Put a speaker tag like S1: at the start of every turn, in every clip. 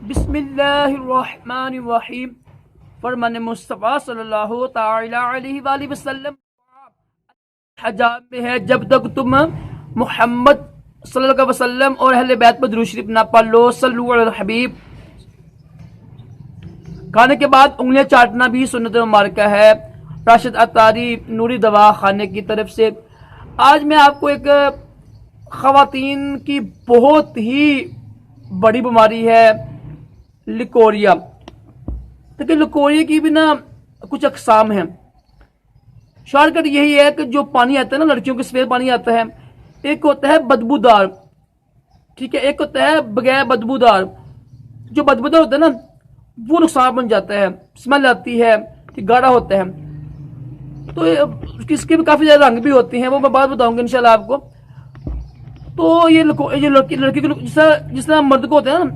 S1: बिस्मिल्लाहिर्रहमानिर्रहीम। फरमान मुस्तफ़ा सल्लल्लाहु तआला अलैहि वसल्लम हजाब में है, जब तक तुम मोहम्मद सल्लल्लाहु अलैहि वसल्लम और अहले बैत पर दुरूद शरीफ ना पढ़ लो। सल्लु अलल हबीब। खाने के बाद उंगलियां चाटना भी सुन्नत मुबारका है। राशिद अतारी नूरी दवा खाने की तरफ से आज मैं आपको एक खवातीन की बहुत ही बड़ी बीमारी है लिकोरिया। देखिए लिकोरिया की भी ना कुछ अकसाम है। शॉर्टकट यही है कि जो पानी आता है ना, लड़कियों के सफेद पानी आता है, एक होता है बदबूदार, ठीक है, एक होता है बगैर बदबूदार। जो बदबूदार होता है ना वो नुकसान बन जाता है, स्मेल आती है, गाढ़ा होता है। तो इसके भी काफी ज्यादा रंग भी होते हैं, वो मैं बात बताऊंगा इंशाल्लाह आपको। तो ये लड़की को जिस तरह मर्द को होता है ना,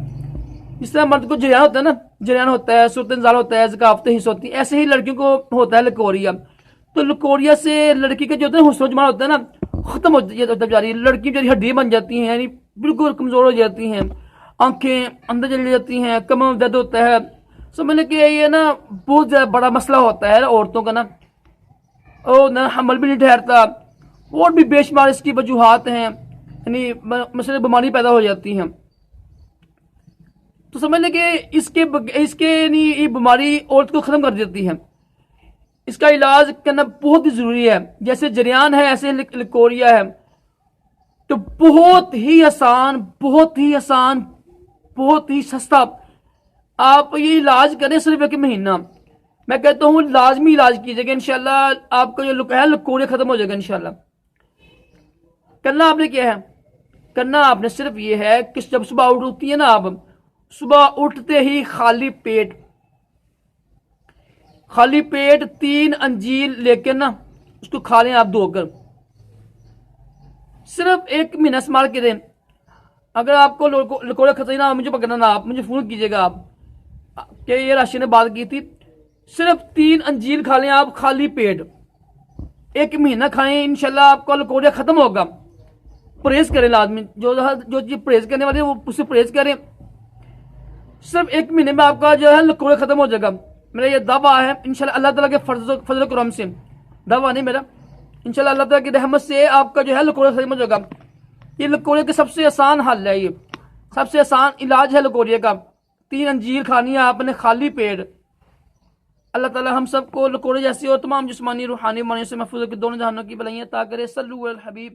S1: जिस तरह मर्द को जरियान होता है ना, जरियान होता है, सूरतनजाल होता है, ज़काफ़त हिस्स होती है, ऐसे ही लड़कियों को होता है लिकोरिया। तो लिकोरिया से लड़की का जो होता है हुस्न जमाल होता है ना, खत्म हो जा रही है। लड़की की हड्डियां बन जाती हैं, यानी बिल्कुल कमजोर हो जाती हैं, आंखें अंदर चली जाती हैं, कमर में दर्द होता है। समझने कि ये ना बहुत ज्यादा बड़ा मसला होता है औरतों का ना, और ना हमल भी नहीं ठहरता, और भी बेशुमार इसकी वजूहात हैं, यानी मसले बीमारी पैदा हो जाती हैं। तो समझ लें कि इसके नहीं ये बीमारी औरत को खत्म कर देती है। इसका इलाज करना बहुत ही जरूरी है। जैसे जरियान है ऐसे लिकोरिया है। तो बहुत ही आसान, बहुत ही आसान, बहुत ही सस्ता आप ये इलाज करें, सिर्फ एक महीना। मैं कहता हूं लाजमी इलाज कीजिएगा, इंशाल्लाह आपका जो लिकोरिया खत्म हो जाएगा इंशाल्लाह। करना आपने क्या है, करना आपने सिर्फ ये है कि जब सुबह उठती है ना, आप सुबह उठते ही खाली पेट 3 अंजीर लेकर ना उसको खा लें आप धोकर। सिर्फ 1 महीना इस्तेमाल करें। अगर आपको लिकोरिया खतरा ना, मुझे पकड़ना ना, आप मुझे फोन कीजिएगा आप कि ये राशि ने बात की थी। सिर्फ 3 अंजीर खा लें आप खाली पेट, 1 महीना खाएं, इंशाल्लाह आपका लिकोरिया खत्म होगा। परहेज करें लाजमी, जो चीज परहेज करने वाले वो उससे परहेज करें। सिर्फ 1 महीने में आपका जो है लिकोरिया खत्म हो जाएगा। मेरा ये दावा है इंशाल्लाह, अल्लाह ताला के फजल करम से, दावा नहीं मेरा, इंशाल्लाह अल्लाह ताला की रहमत से आपका जो है लिकोरिया खत्म हो जाएगा। ये लिकोरिया का सबसे आसान हल है, ये सबसे आसान इलाज है लिकोरिया का। 3 अंजीर खानी है आपने खाली पेट। अल्लाह ताला हम सबको लिकोरिया जैसी और तमाम जिस्मानी रूहानी बीमारियों से महफूज के दोनों जहानों की भलाइयां अता करे। सल्लु अलल हबीब।